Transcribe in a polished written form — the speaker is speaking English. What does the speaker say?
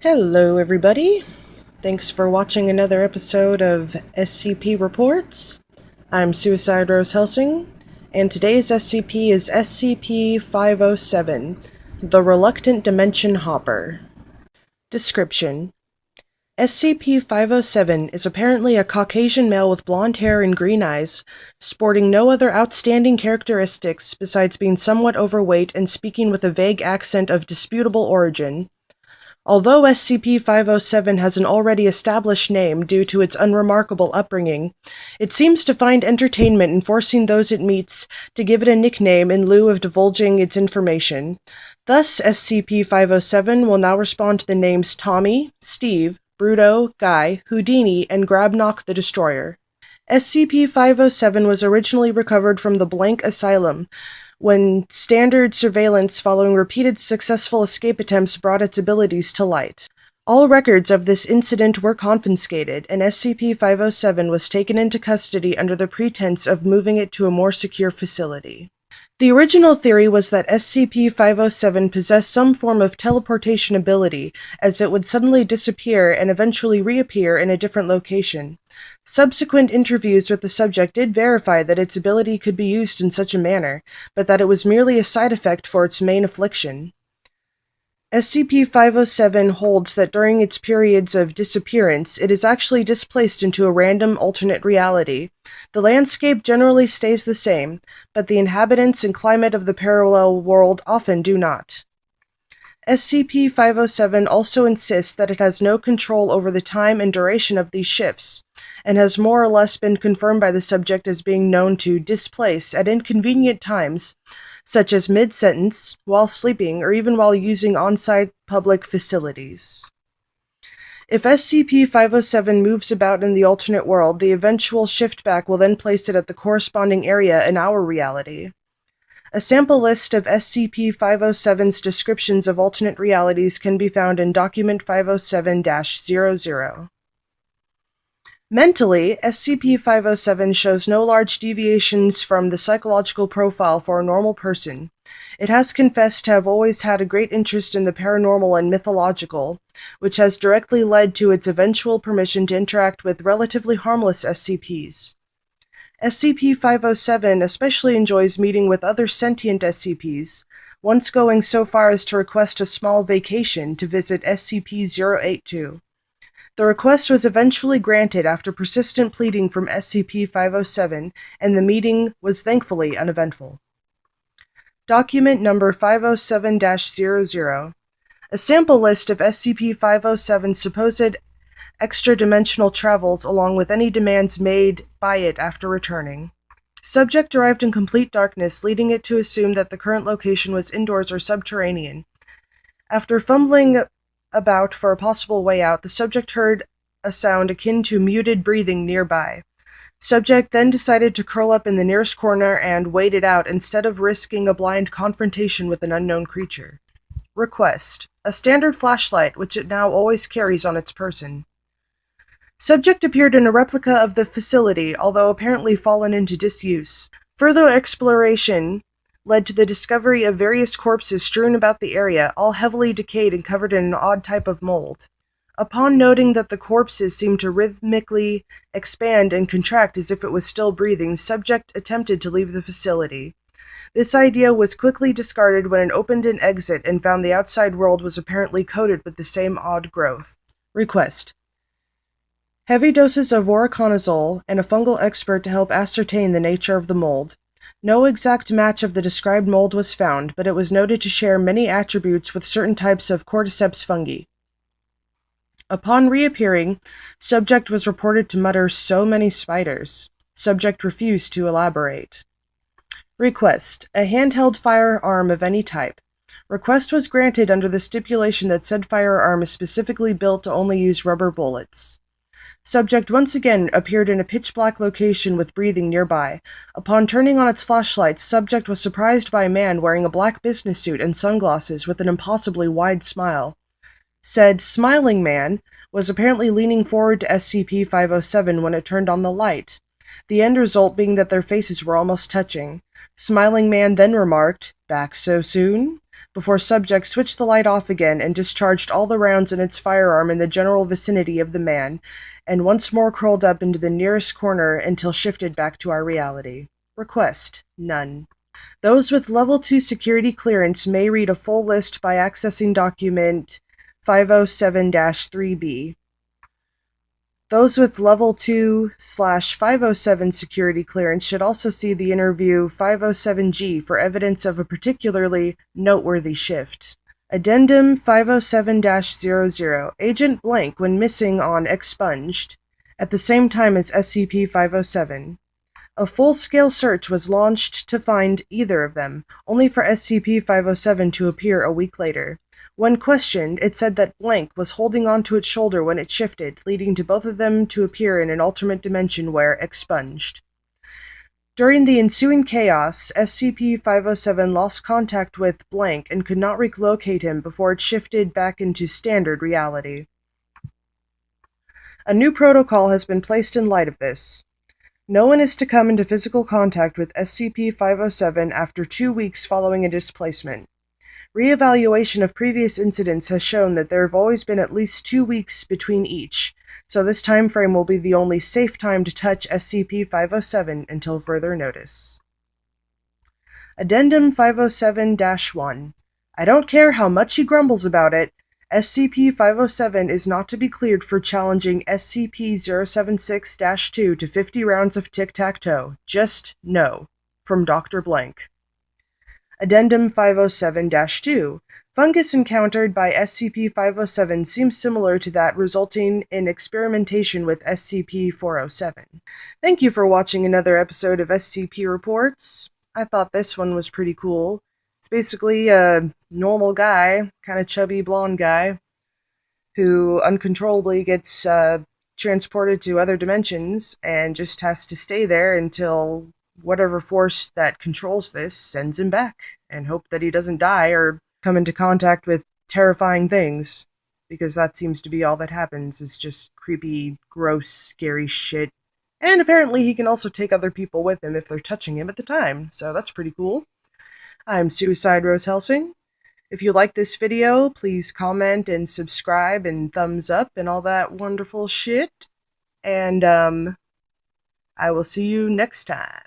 Hello, everybody. Thanks for watching another episode of SCP Reports. I'm Suicide Rose Hellsing, and today's SCP is SCP-507, the Reluctant Dimension Hopper. Description: SCP-507 is apparently a Caucasian male with blonde hair and green eyes, sporting no other outstanding characteristics besides being somewhat overweight and speaking with a vague accent of disputable origin. Although SCP-507 has an already established name due to its unremarkable upbringing, it seems to find entertainment in forcing those it meets to give it a nickname in lieu of divulging its information. Thus, SCP-507 will now respond to the names Tommy, Steve, Bruto, Guy, Houdini, and Grabnock the Destroyer. SCP-507 was originally recovered from the Blank Asylum, when standard surveillance following repeated successful escape attempts brought its abilities to light. All records of this incident were confiscated, and SCP-507 was taken into custody under the pretense of moving it to a more secure facility. The original theory was that SCP-507 possessed some form of teleportation ability, as it would suddenly disappear and eventually reappear in a different location. Subsequent interviews with the subject did verify that its ability could be used in such a manner, but that it was merely a side effect for its main affliction. SCP-507 holds that during its periods of disappearance, it is actually displaced into a random alternate reality. The landscape generally stays the same, but the inhabitants and climate of the parallel world often do not. SCP-507 also insists that it has no control over the time and duration of these shifts, and has more or less been confirmed by the subject as being known to displace at inconvenient times, such as mid-sentence, while sleeping, or even while using on-site public facilities. If SCP-507 moves about in the alternate world, the eventual shift back will then place it at the corresponding area in our reality. A sample list of SCP-507's descriptions of alternate realities can be found in Document 507-00. Mentally, SCP-507 shows no large deviations from the psychological profile for a normal person. It has confessed to have always had a great interest in the paranormal and mythological, which has directly led to its eventual permission to interact with relatively harmless SCPs. SCP-507 especially enjoys meeting with other sentient SCPs, once going so far as to request a small vacation to visit SCP-082. The request was eventually granted after persistent pleading from SCP-507, and the meeting was thankfully uneventful. Document number 507-00. A sample list of SCP-507's supposed extra-dimensional travels along with any demands made by it after returning. Subject arrived in complete darkness, leading it to assume that the current location was indoors or subterranean. After fumbling about for a possible way out, the subject heard a sound akin to muted breathing nearby. Subject then decided to curl up in the nearest corner and wait it out instead of risking a blind confrontation with an unknown creature. Request: a standard flashlight, which it now always carries on its person. Subject appeared in a replica of the facility, although apparently fallen into disuse. Further exploration led to the discovery of various corpses strewn about the area, all heavily decayed and covered in an odd type of mold. Upon noting that the corpses seemed to rhythmically expand and contract as if it was still breathing, subject attempted to leave the facility. This idea was quickly discarded when it opened an exit and found the outside world was apparently coated with the same odd growth. Request: heavy doses of voriconazole and a fungal expert to help ascertain the nature of the mold. No exact match of the described mold was found, but it was noted to share many attributes with certain types of cordyceps fungi. Upon reappearing, subject was reported to mutter, "So many spiders." Subject refused to elaborate. Request: a handheld firearm of any type. Request was granted under the stipulation that said firearm is specifically built to only use rubber bullets. Subject once again appeared in a pitch-black location with breathing nearby. Upon turning on its flashlight, subject was surprised by a man wearing a black business suit and sunglasses with an impossibly wide smile. Said smiling man was apparently leaning forward to SCP-507 when it turned on the light, the end result being that their faces were almost touching. Smiling man then remarked, Back so soon? Before subject switched the light off again and discharged all the rounds in its firearm in the general vicinity of the man, and once more curled up into the nearest corner until shifted back to our reality. Request: none. Those with Level 2 security clearance may read a full list by accessing document 507-3B. Those with Level 2/507 security clearance should also see the interview 507G for evidence of a particularly noteworthy shift. Addendum 507-00. Agent Blank when missing on expunged, at the same time as SCP-507. A full-scale search was launched to find either of them, only for SCP-507 to appear a week later. When questioned, it said that Blank was holding onto its shoulder when it shifted, leading to both of them to appear in an alternate dimension where expunged. During the ensuing chaos, SCP-507 lost contact with Blank and could not relocate him before it shifted back into standard reality. A new protocol has been placed in light of this. No one is to come into physical contact with SCP-507 after 2 weeks following a displacement. Re-evaluation of previous incidents has shown that there have always been at least 2 weeks between each, so this time frame will be the only safe time to touch SCP-507 until further notice. Addendum 507-1. I don't care how much he grumbles about it, SCP-507 is not to be cleared for challenging SCP-076-2 to 50 rounds of tic-tac-toe. Just no. From Dr. Blank. Addendum 507-2. Fungus encountered by SCP-507 seems similar to that resulting in experimentation with SCP-407. Thank you for watching another episode of SCP Reports. I thought this one was pretty cool. It's basically a normal guy, kind of chubby blonde guy, who uncontrollably gets transported to other dimensions and just has to stay there until whatever force that controls this sends him back, and hope that he doesn't die or come into contact with terrifying things, because that seems to be all that happens, is just creepy, gross, scary shit. And apparently he can also take other people with him if they're touching him at the time, so that's pretty cool. I'm Suicide Rose Hellsing. If you like this video, please comment and subscribe and thumbs up and all that wonderful shit. And I will see you next time.